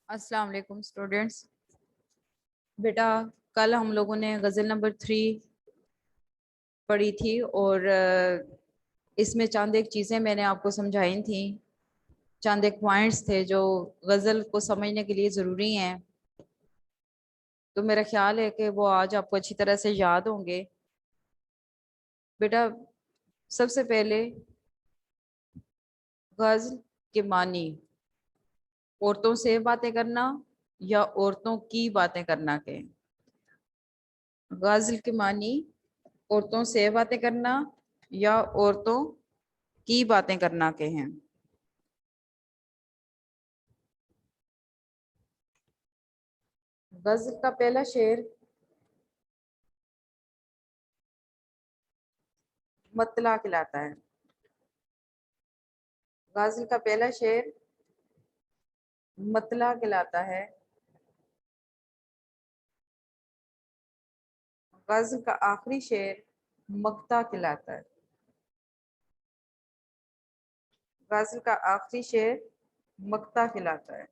السلام علیکم اسٹوڈینٹس. بیٹا کل ہم لوگوں نے غزل نمبر 3 پڑھی تھی اور اس میں چند ایک چیزیں میں نے آپ کو سمجھائی تھیں، چند ایک پوائنٹس تھے جو غزل کو سمجھنے کے لیے ضروری ہیں. تو میرا خیال ہے کہ وہ آج آپ کو اچھی طرح سے یاد ہوں گے. بیٹا سب سے پہلے غزل کے معنی، عورتوں سے باتیں کرنا یا عورتوں کی باتیں کرنا کے. غزل کے معنی عورتوں سے باتیں کرنا یا عورتوں کی باتیں کرنا کے ہیں. غزل کا پہلا شعر مطلع کہلاتا ہے. غزل کا پہلا شعر مطلع کہلاتا ہے. غزل کا آخری شعر مقطع کہلاتا ہے. غزل کا آخری شعر مقطع کہلاتا ہے.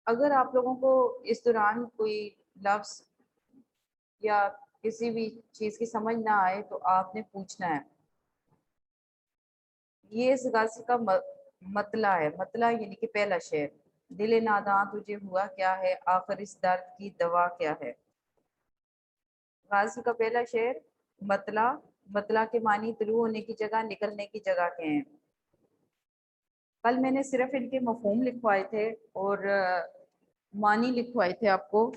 اگر آپ لوگوں کو اس دوران کوئی لفظ یا کسی بھی چیز کی سمجھ نہ آئے تو آپ نے پوچھنا ہے. یہ اس غزل کا مطلع ہے. مطلع یعنی کہ پہلا شعر. دل ناداں تجھے ہوا کیا ہے، آخر اس درد کی دوا کیا ہے. غزل کا پہلا شعر مطلع. مطلع کے معنی طلوع ہونے کی جگہ، نکلنے کی جگہ کے ہیں. کل میں نے صرف ان کے مفہوم لکھوائے تھے اور معنی لکھوائے تھے آپ کو.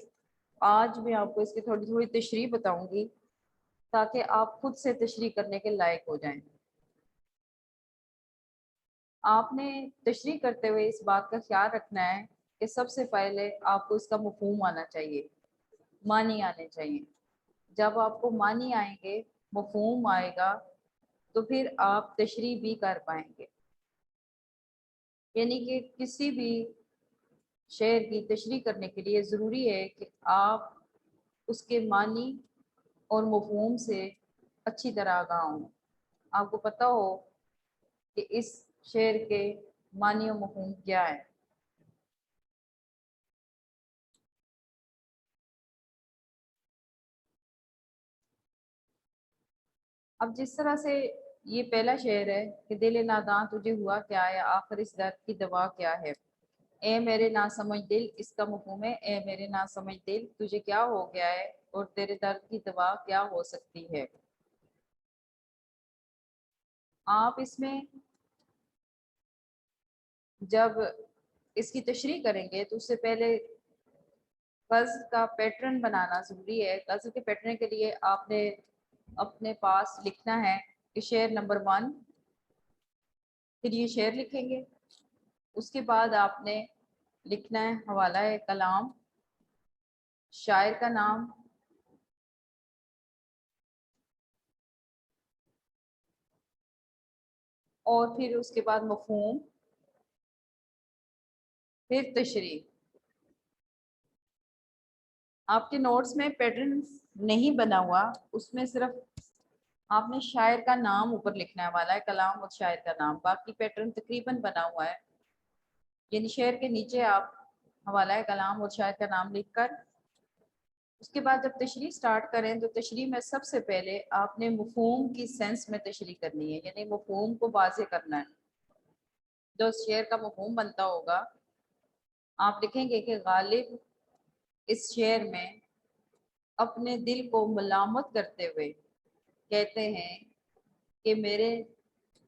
آج میں آپ کو اس کی تھوڑی تھوڑی تشریح بتاؤں گی تاکہ آپ خود سے تشریح کرنے کے لائق ہو جائیں. آپ نے تشریح کرتے ہوئے اس بات کا خیال رکھنا ہے کہ سب سے پہلے آپ کو اس کا مفہوم آنا چاہیے، معنی آنے چاہیے. جب آپ کو معنی آئیں گے، مفہوم آئے گا، تو پھر آپ تشریح بھی کر پائیں گے. یعنی کہ کسی بھی شعر کی تشریح کرنے کے لیے ضروری ہے کہ آپ اس کے معنی اور مفہوم سے اچھی طرح آگاہ ہوں. آپ کو پتہ ہو کہ اس شعر کے معنی و مفہوم کیا ہے. اب جس طرح سے یہ پہلا شعر ہے کہ دل ناداں تجھے ہوا کیا ہے، آخر اس درد کی دوا کیا ہے. اے میرے نا سمجھ دل، اس کا مفہوم ہے اے میرے نا سمجھ دل تجھے کیا ہو گیا ہے اور تیرے درد کی دوا کیا ہو سکتی ہے. آپ اس میں جب اس کی تشریح کریں گے تو اس سے پہلے غزل کا پیٹرن بنانا ضروری ہے. غزل کے پیٹرن کے لیے آپ نے اپنے پاس لکھنا ہے کہ شعر نمبر 1، پھر یہ شعر لکھیں گے. اس کے بعد آپ نے لکھنا ہے حوالہ کلام، شاعر کا نام، اور پھر اس کے بعد مفہوم، پھر تشریح. آپ کے نوٹس میں پیٹرن نہیں بنا ہوا، اس میں صرف آپ نے شاعر کا نام اوپر لکھنا ہے، حوالہ کلام اور شاعر کا نام. باقی پیٹرن تقریباً بنا ہوا ہے. یعنی شعر کے نیچے آپ حوالہ کلام اور شاعر کا نام لکھ کر اس کے بعد جب تشریح سٹارٹ کریں تو تشریح میں سب سے پہلے آپ نے مفہوم کی سینس میں تشریح کرنی ہے. یعنی مفہوم کو واضح کرنا ہے. جو شعر کا مفہوم بنتا ہوگا آپ لکھیں گے کہ غالب اس شعر میں اپنے دل کو ملامت کرتے ہوئے کہتے ہیں کہ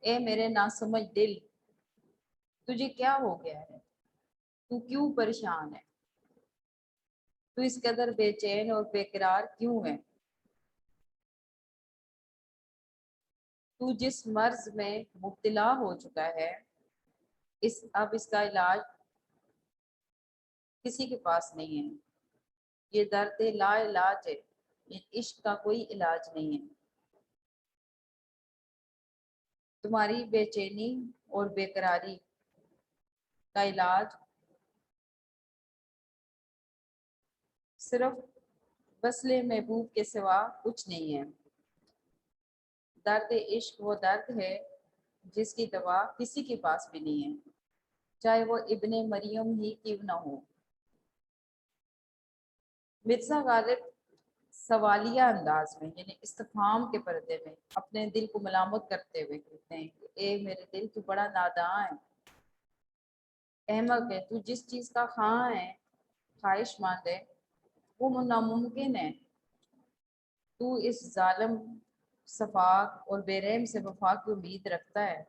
اے میرے ناسمجھ دل تجھے کیا ہو گیا ہے، تو کیوں پریشان ہے، تو اس قدر بے چین اور بے قرار کیوں ہے، تو جس مرض میں مبتلا ہو چکا ہے اب اس کا علاج کسی کے پاس نہیں ہے. یہ درد لا علاج ہے، یہ عشق کا کوئی علاج نہیں ہے. تمہاری بے چینی اور بے قراری کا علاج صرف وصل محبوب کے سوا کچھ نہیں ہے. درد عشق وہ درد ہے جس کی دوا کسی کے پاس بھی نہیں ہے، چاہے وہ ابن مریم ہی کیوں نہ ہو۔ مرزا غالب سوالیہ انداز میں یعنی استفہام کے پردے میں اپنے دل کو ملامت کرتے ہوئے کہتے ہیں کہ اے میرے دل تو بڑا ناداں ہے، احمق ہے، تو جس چیز کا خواہاں ہے خواہش مند ہے وہ ناممکن ہے، تو اس ظالم صفاق اور بے رحم سے وفا کی امید رکھتا ہے،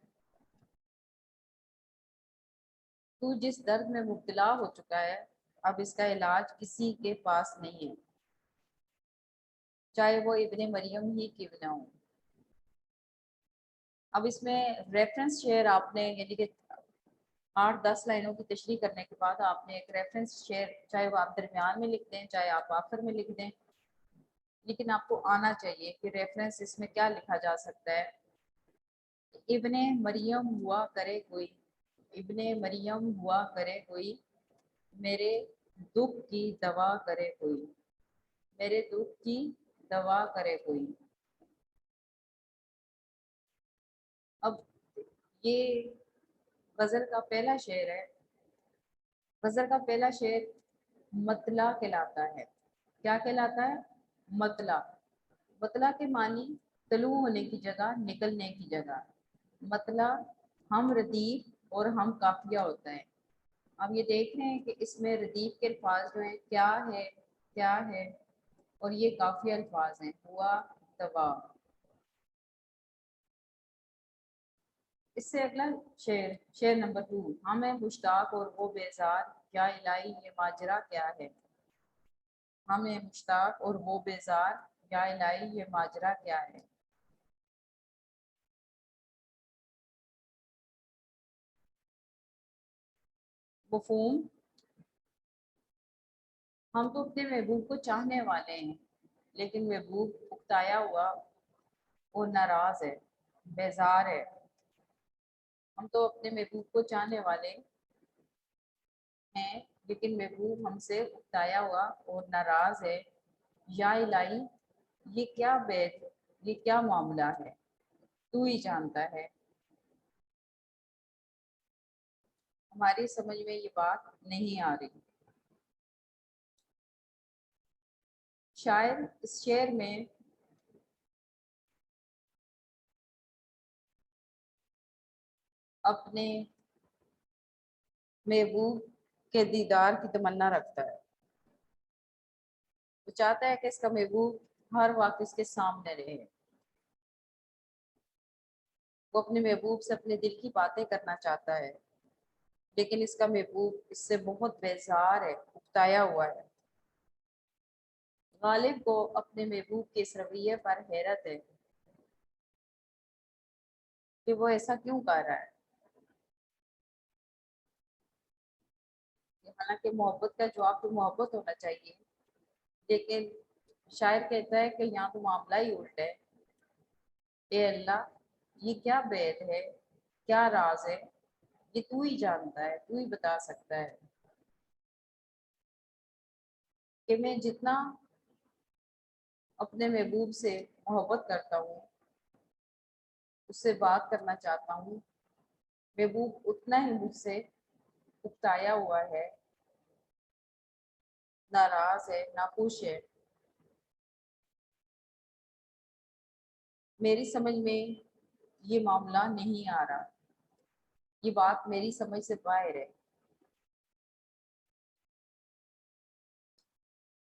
تو جس درد میں مبتلا ہو چکا ہے اب اس کا علاج کسی کے پاس نہیں ہے، چاہے وہ ابن مریم ہی کیوں نہ ہو۔ اب اس میں ریفرنس شیئر آپ نے یعنی کہ 8-10 لائنوں کی تشریح کرنے کے بعد آپ نے ایک ریفرنس شیئر چاہے وہ آپ درمیان میں لکھ دیں چاہے آپ آخر میں لکھ دیں، لیکن آپ کو آنا چاہیے کہ ریفرنس اس میں کیا لکھا جا سکتا ہے۔ ابن مریم ہوا کرے کوئی، ابن مریم ہوا کرے کوئی، میرے دکھ کی دوا کرے کوئی، میرے دکھ کی دوا کرے کوئی۔ اب یہ غزل کا پہلا شعر ہے۔ غزل کا پہلا شعر مطلع کہلاتا ہے۔ کیا کہلاتا ہے؟ مطلع۔ مطلع کے معنی طلوع ہونے کی جگہ، نکلنے کی جگہ۔ مطلع ہم ردیف اور ہم قافیہ ہوتا ہے۔ اب یہ دیکھ رہے ہیں کہ اس میں ردیف کے الفاظ جو ہیں کیا ہے کیا ہے، اور یہ قافیہ الفاظ ہیں ہوا دوا۔ اس سے اگلا شعر، شعر نمبر 2، ہم ہیں مشتاق اور وہ بیزار، یا الہی یہ ماجرا کیا ہے۔ ہم ہیں مشتاق اور وہ بیزار، یا الہی یہ ماجرا کیا ہے۔ مفہوم، ہم تو اپنے محبوب کو چاہنے والے ہیں، لیکن محبوب اکتایا ہوا اور ناراض ہے، بیزار ہے۔ ہم تو اپنے محبوب کو چاہنے والے ہیں لیکن محبوب ہم سے اکتایا ہوا اور ناراض ہے، یا الہی یہ کیا بیت، یہ کیا معاملہ ہے، تو ہی جانتا ہے۔ ہماری سمجھ میں یہ بات نہیں آ رہی۔ شاعر اس شعر میں اپنے محبوب کے دیدار کی تمنا رکھتا ہے، وہ چاہتا ہے کہ اس کا محبوب ہر وقت اس کے سامنے رہے، وہ اپنے محبوب سے اپنے دل کی باتیں کرنا چاہتا ہے، لیکن اس کا محبوب اس سے بہت بیزار ہے، اکتایا ہوا ہے۔ غالب کو اپنے محبوب کے اس رویے پر حیرت ہے کہ وہ ایسا کیوں کر رہا ہے۔ حالانکہ محبت کا جواب تو محبت ہونا چاہیے، لیکن شاعر کہتا ہے کہ یہاں تو معاملہ ہی الٹا ہے۔ اے اللہ یہ کیا بیت ہے، کیا راز ہے، یہ تو ہی جانتا ہے، تو ہی بتا سکتا ہے۔ کہ میں جتنا اپنے محبوب سے محبت کرتا ہوں، اس سے بات کرنا چاہتا ہوں، محبوب اتنا ہی مجھ سے اکتایا ہوا ہے، ناراض ہے، ناخوش ہے۔ میری سمجھ میں یہ معاملہ نہیں آ رہا، یہ بات میری سمجھ سے باہر ہے۔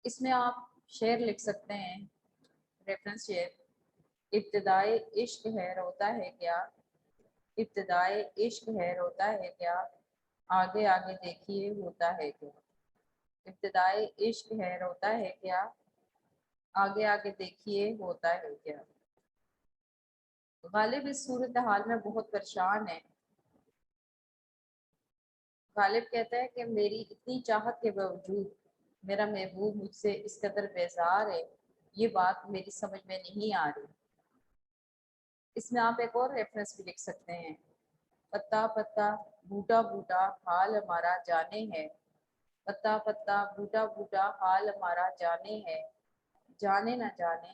اس میں آپ شعر لکھ سکتے ہیں، ریفرنس شعر، ابتدائے عشق ہے روتا ہے کیا، ابتدائے عشق ہے روتا ہے کیا، آگے آگے دیکھیے ہوتا ہے کیا۔ ابتدائے عشق ہے روتا ہے کیا، آگے آگے دیکھیے ہوتا ہے کیا۔ غالب اس صورتحال میں بہت پریشان ہے۔ غالب کہتا ہے کہ میری اتنی چاہت کے باوجود میرا محبوب مجھ سے اس قدر بیزار ہے، یہ بات میری سمجھ میں نہیں آ رہی۔ اس میں آپ ایک اور ریفرنس بھی لکھ سکتے ہیں، پتا پتا بوٹا بوٹا حال ہمارا جانے ہے، پتا پتا بوٹا بوٹا حال ہمارا جانے ہے، جانے نہ جانے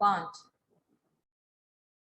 5।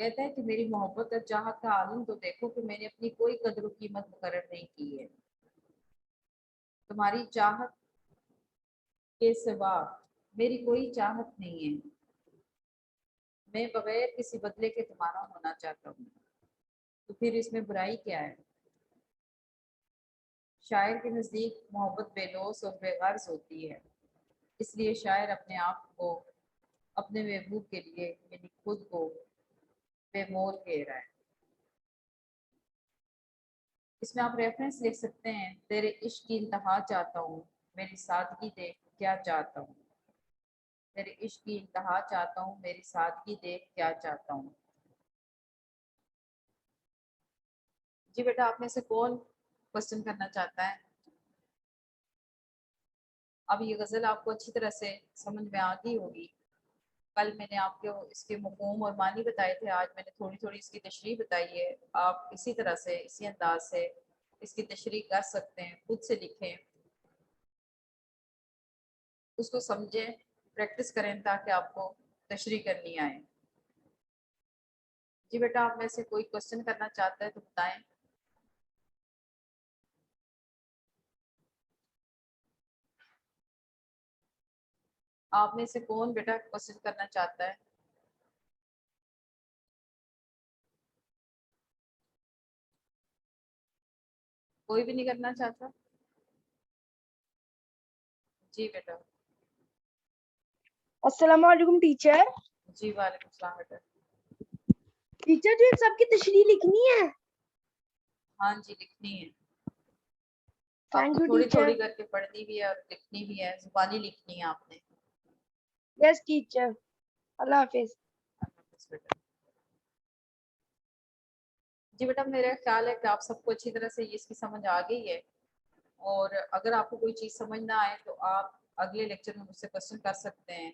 کہتا ہے کہ میری محبت اور چاہت کا عالم تو دیکھو کہ میں نے اپنی کوئی قدر و قیمت مقرر نہیں کی ہے، تمہاری چاہت کے سوا میری کوئی چاہت نہیں ہے، میں بغیر کسی بدلے کے تمہارا ہونا چاہتا ہوں، تو پھر اس میں برائی کیا ہے؟ شاعر کے نزدیک محبت بے لوث اور بے غرض ہوتی ہے، اس لیے شاعر اپنے آپ کو اپنے محبوب کے لیے یعنی خود کو بے مول کہہ رہا ہے۔ اس میں آپ ریفرنس لکھ سکتے ہیں، تیرے عشق کی انتہا چاہتا ہوں، میری سادگی دیکھ کیا چاہتا ہوں، تیرے عشق کی انتہا چاہتا ہوں، میری سادگی دیکھ کیا چاہتا ہوں۔ جی بیٹا آپ میں سے کون کوشچن کرنا چاہتا ہے؟ اب یہ غزل آپ کو اچھی طرح سے سمجھ میں آ گئی ہوگی، کل میں نے آپ کو اس کے مفہوم اور معنی بتائے تھے، آج میں نے تھوڑی تھوڑی اس کی تشریح بتائی ہے، آپ اسی طرح سے اسی انداز سے اس کی تشریح کر سکتے ہیں، خود سے لکھیں، اس کو سمجھیں، پریکٹس کریں تاکہ آپ کو تشریح کرنی آئے۔ جی بیٹا آپ میں سے کوئی کوشچن کرنا چاہتا ہے تو بتائیں۔ آپ میں سے کون بیٹا کوشچن کرنا چاہتا ہے؟ کوئی بھی نہیں کرنا چاہتا؟ جی بیٹا۔ السلام علیکم ٹیچر۔ جی وعلیکم السلام بیٹا۔ ٹیچر جو سب کی تشریح لکھنی ہے؟ ہاں جی لکھنی ہے، آپ تھینک کو یو تھوڑی ٹیچر۔ تھوڑی کر کے پڑھنی بھی ہے اور لکھنی بھی ہے، زبانی لکھنی ہے آپ نے۔ یس ٹیچر، اللہ حافظ۔ اللہ حافظ بیٹا۔ جی بیٹا میرا خیال ہے کہ آپ سب کو اچھی طرح سے اس کی سمجھ آ گئی ہے، اور اگر آپ کو کوئی چیز سمجھ نہ آئے تو آپ اگلے لیکچر میں مجھ سے کوشچن کر سکتے ہیں۔